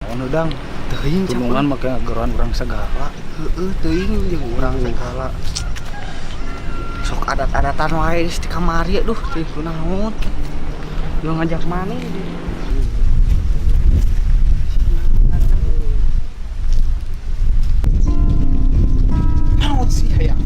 naon udang teuing tulungan make ngageroan urang segala. heeh teuing jeung urang segala sok adat-adatan wae di kamari aduh teh kunaon yo ngajak maneh naon sih hayang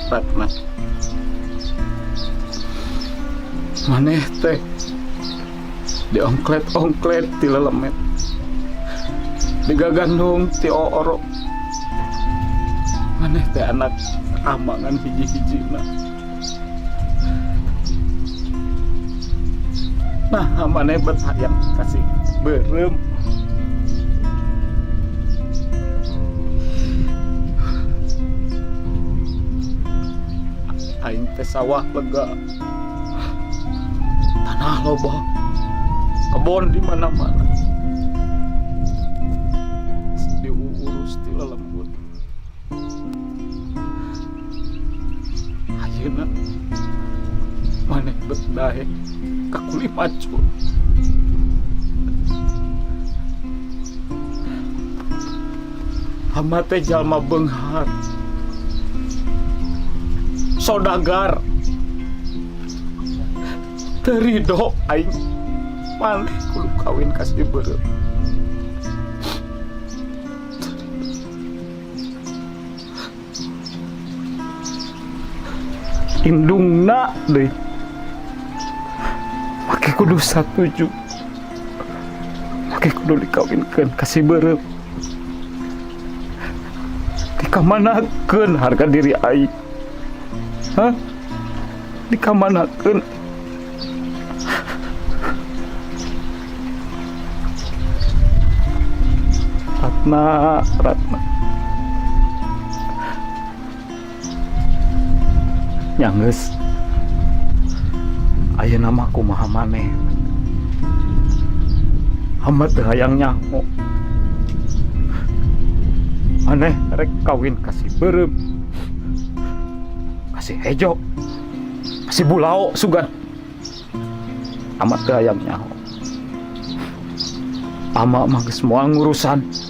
Ratna maneh teh diongklet ti lelemet digagandung ti oro maneh teh anak amangan hiji-hijina nah maneh bet hayang kasih beureum aing teh sawah lega tanah loba kebon di mana-mana diurus ti lelembut ayeuna maneh bet dae ka kuli macul hama teh jalma beunghar sodagar terido aing maneh kudu kawin kasih beureum indungna deui make kudu satuju make kudu dikawinkeun kasih beureum dikamanakeun harga diri aing hah? Dikamanakeun Ratna nyanggeus ayeuna mah kumaha maneh hamba teu hayang nyaho maneh rek kawin kasih beureum kasih hejo kasih bulao sugan amat teu hayang nyaho ama mah geus moal ngurusan